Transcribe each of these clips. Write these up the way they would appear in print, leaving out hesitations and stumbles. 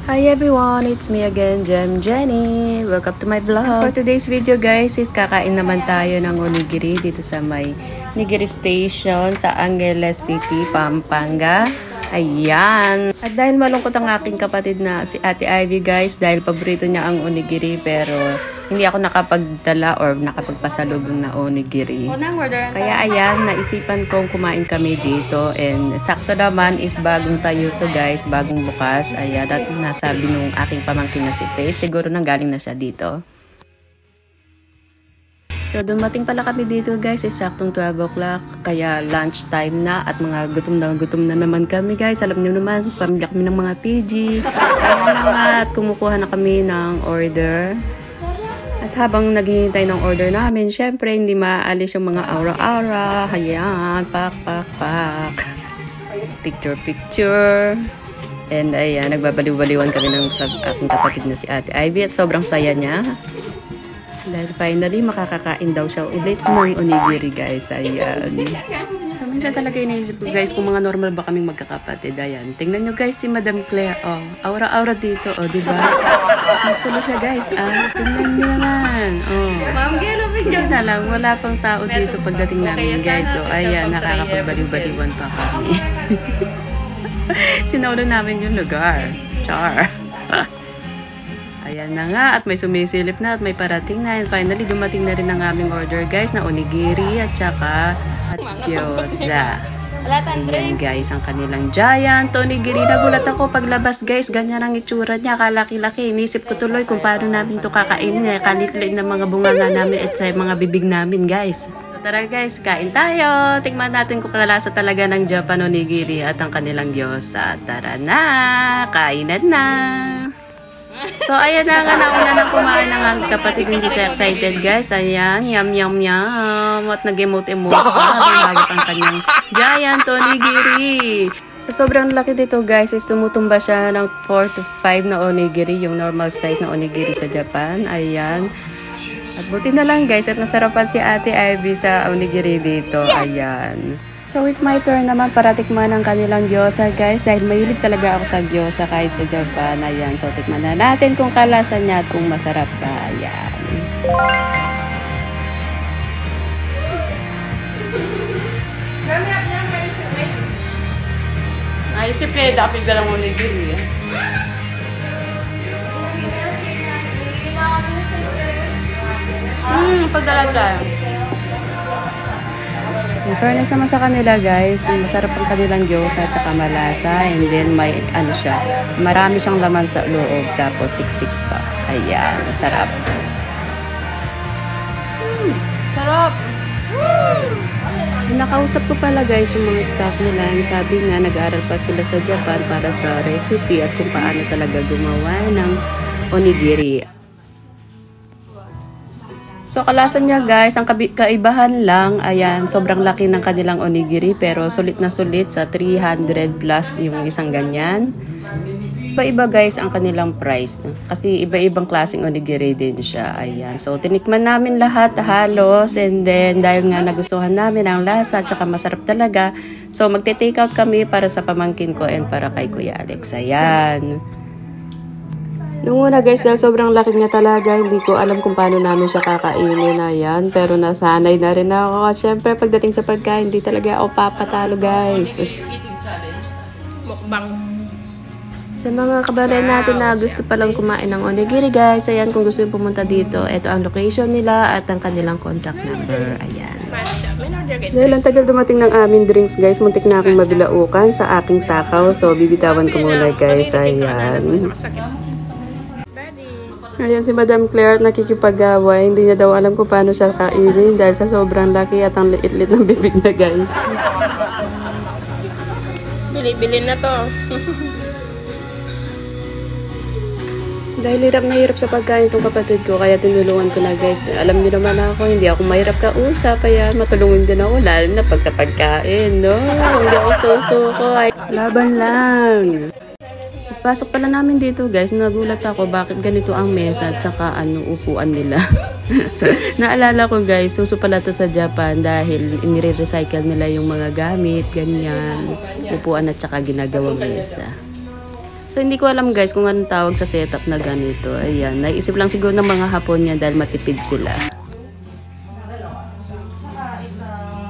Hi everyone, it's me again, Jenny. Welcome to my vlog. And for today's video guys is kakain naman tayo ng onigiri dito sa may Nigiri Station sa Angeles City, Pampanga. Ayan. At dahil malungkot ang aking kapatid na si Ate Ivy guys, dahil paborito niya ang onigiri pero hindi ako nakapagdala or nakapagpasalubong na onigiri. Kaya ayan, naisipan kong kumain kami dito and sakto naman is bagong tayo to guys, bagong bukas. Ayan, at nasabi nung aking pamangkin na si Faith, siguro nanggaling na siya dito. So, dumating pala kami dito guys, saktong 12 o'clock. Kaya lunch time na at mga gutom na naman kami guys. Alam niyo naman, pamilya kami ng mga PG. Ayan na nga, at kumukuha na kami ng order. At habang naghihintay ng order namin, syempre hindi maalis yung mga aura-aura. Ayan, pak. Picture. And ayan, nagbabaliw-baliwan kami ng aking kapatid na si Ate Ivy at sobrang saya niya. Dahil finally, makakakain daw siya ulit ng onigiri, guys. Ayan. So, minsan talaga iniisip ko, guys, kung mga normal ba kaming magkakapatid. Ayan. Tingnan nyo, guys, si Madam Claire. Oh, aura-aura dito. Oh, diba? Nagsulo siya, guys. Ah, tingnan nyo naman. Oh. Hindi na lang. Wala pang tao dito pagdating namin, guys. So, ayan. Nakakapagbaliw-baliwan pa kami. Sinaulo namin yung lugar. Char. Ayan na nga, at may sumisilip na at may parating na. And finally, dumating na rin ang aming order guys na onigiri at saka gyoza. Ayan guys, ang kanilang giant onigiri. Nagulat ako paglabas guys, ganyan ang itsura niya, kalaki-laki. Inisip ko tuloy kung paano namin ito kakainin. Kalit-lit ng mga bunganga namin at sa mga bibig namin guys. So tara guys, kain tayo. Tingnan natin kung kalasa talaga ng Japan onigiri at ang kanilang gyoza. Tara na, kainan na. So, ayan na nga, nauna na kumain ng aking kapatid. Hindi siya excited, guys. Ayan, yum. At nag-emote-emote pa. Habang ang kanyang giant onigiri. So, sobrang laki dito, guys. Is tumutumba siya ng 4 to 5 na onigiri. Yung normal size na onigiri sa Japan. Ayan. At buti na lang, guys. At nasarapan si Ate Ivy sa onigiri dito. Ayan. So, it's my turn naman para tikman ang kanilang gyoza, guys. Dahil mahilig talaga ako sa gyoza kahit sa Japan. Ayan. So, tikman na natin kung kalasa niya at kung masarap ba. Ayan. Ay, si Play, dapat dalang onigiri. Pagdala tayo. In fairness naman sa kanila guys, masarap ang kanilang gyoza at saka malasa, and then may ano siya, marami siyang laman sa loob tapos siksik pa. Ayan, sarap. Sarap! Nakausap ko pala guys yung mga staff nila, and sabi nga nag-aaral pa sila sa Japan para sa recipe at kung paano talaga gumawa ng onigiri. So, kalasan niya guys, ang kaibahan lang, ayan, sobrang laki ng kanilang onigiri pero sulit na sulit sa 300 plus yung isang ganyan. Iba-iba guys ang kanilang price kasi iba-ibang klaseng onigiri din siya, ayan. So, tinikman namin lahat halos, and then dahil nga nagustuhan namin ang lasa at saka masarap talaga, so magte-take out kami para sa pamangkin ko and para kay Kuya Alex, ayan. Nung una guys, dahil sobrang laki niya talaga, hindi ko alam kung paano namin siya kakainin, ayan. Pero nasanay na rin ako. Siyempre, pagdating sa pagkain, hindi talaga ako papatalo guys. Eating challenge. Mukbang. Sa mga kababayan natin na gusto palang kumain ng onigiri guys, ayan, kung gusto yung pumunta dito, ito ang location nila at ang kanilang contact number, ayan. Dahil ang tagal dumating ng aming drinks guys, muntik na akong mabilaukan sa aking takaw. So, bibitawan ko muna guys, ayan. Ayan si Madam Claire at nakikipag-away. Hindi niya daw alam kung paano siya kainin dahil sa sobrang laki at ang liit-liit ng bibig na guys. Bili-bili na to. Dahil hirap na hirap sa pagkain itong kapatid ko, kaya tinulungan ko na guys. Alam niyo naman ako, hindi ako mahirap kausap, kaya matulungan din ako, lalo na pag sa pagkain, no? Hindi ako susuko, ay laban lang. Pasok pala namin dito guys, nagulat ako bakit ganito ang mesa at saka upuan nila. Naalala ko guys, suso pala to sa Japan dahil inire-recycle nila yung mga gamit, ganyan, upuan at saka ginagawang mesa. So, hindi ko alam guys kung anong tawag sa setup na ganito. Ayan, naisip lang siguro ng mga Hapon yan dahil matipid sila.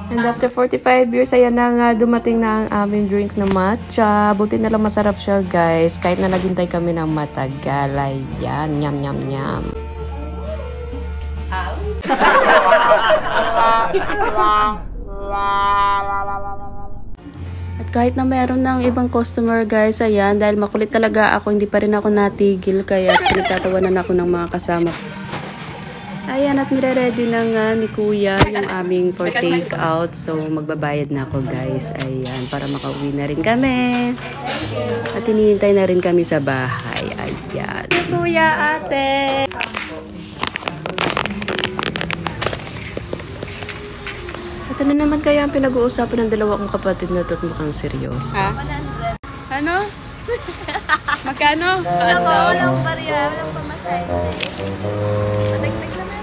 And after 45 years, ayan na nga, dumating na ang aming drinks na matcha. Buti na lang masarap siya guys, kahit na naghintay kami ng matagal. Ayan, nyam nyam nyam. At kahit na meron ng ibang customer guys, ayan, dahil makulit talaga ako, hindi pa rin ako natigil, kaya pinagtatawanan ako ng mga kasama ko. Ayan, at nire-ready na nga ni Kuya yung aming for take out. So, magbabayad na ako guys. Ayan, para makauwi na rin kami. At hinihintay na rin kami sa bahay. Ayan. Kuya, ate! At ano naman kaya ang pinag-uusapan ng dalawa kong kapatid na ito at mukhang seryoso? Ha? Ano? Magkano? Walang barya, walang pamasahe. Padagdag naman.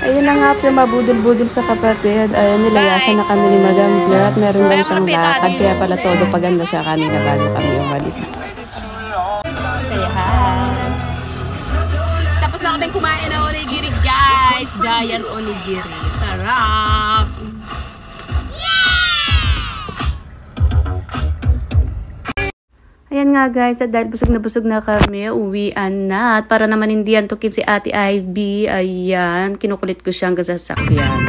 Ayun na nga, after mabudol-budol sa kapatid, ayun, nilayasan na kami ni Madam Blair at meron daw siyang lakad. Kaya pala todo paganda siya kanina bago kami umalis. Say hi. Tapos na kami kumain ng onigiri guys. Giant onigiri. Sarap. Ayan nga guys, at dahil busog na kami, uwian na. At para naman hindi yan tukin si Ate Ivy, ayan, kinukulit ko siyang sasakyan.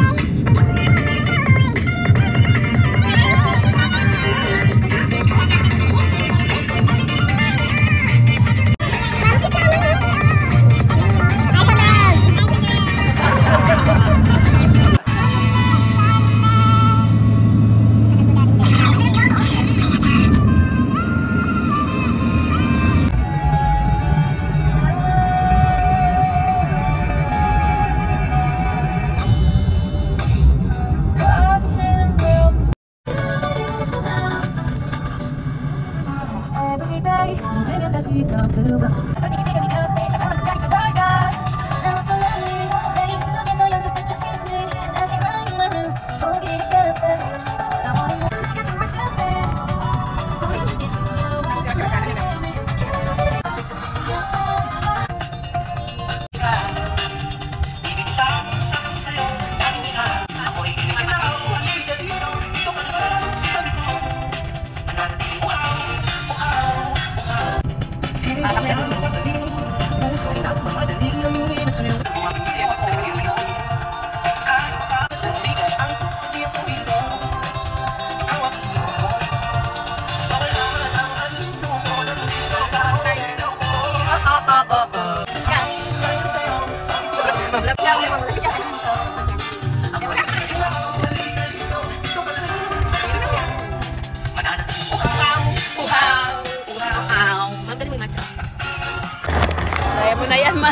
Kaya mo na yan, ma.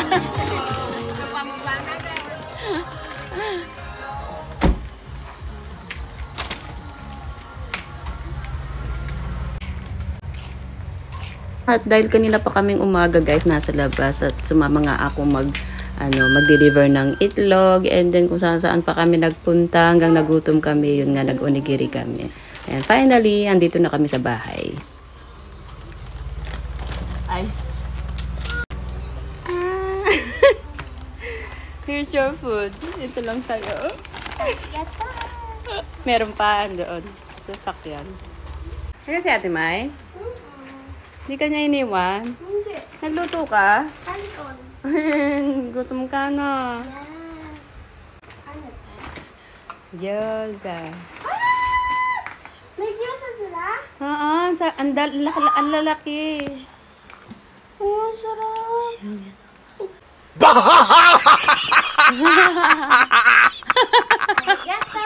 At dahil kanina pa kaming umaga guys, nasa labas at sumama nga ako mag-deliver ng itlog, and then kung saan pa kami nagpunta hanggang nagutom kami, yun nga, nag-onigiri kami. And finally, andito na kami sa bahay. Ay. Here's your food. Ito lang sa'yo. Meron pa doon sa sakyan. Kaya si Ate Mai? Hindi ka niya iniwan? Hindi. Nagluto ka? Kanon. Gutom ka na. Ano? Gyoza. May gyoza sila? Oo, ang lalaki. Oh, sarap. Yata!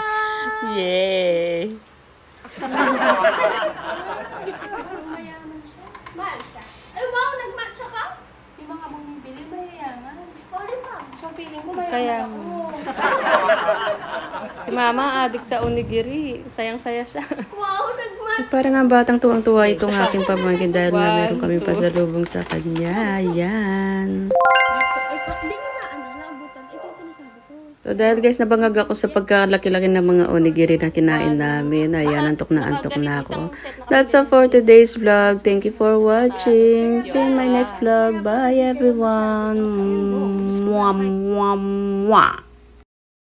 Yay! Mayaman siya. Mahal siya. Ay, wow! Nag-matcha ka? Yung mga bumibili, mayayaman. Pwede pa. So, feeling ko mayaman Kaya, ako. si Mama adik sa onigiri. Sayang-saya siya. Wow! Nag-matcha. Parang ang batang tuwang-tuwa itong aking pamangkin dahil nga meron kami pasalubong sa kanya. Ayan. Ay, hindi nyo na, naabutan. Ito yung sinasabi ko. So, So dahil guys, nabangag ako sa pagkalaki-laki ng mga onigiri na kinain namin. Ayan, antok na ako. That's all for today's vlog. Thank you for watching. See you in my next vlog. Bye everyone. Mwah, mwah, mwah.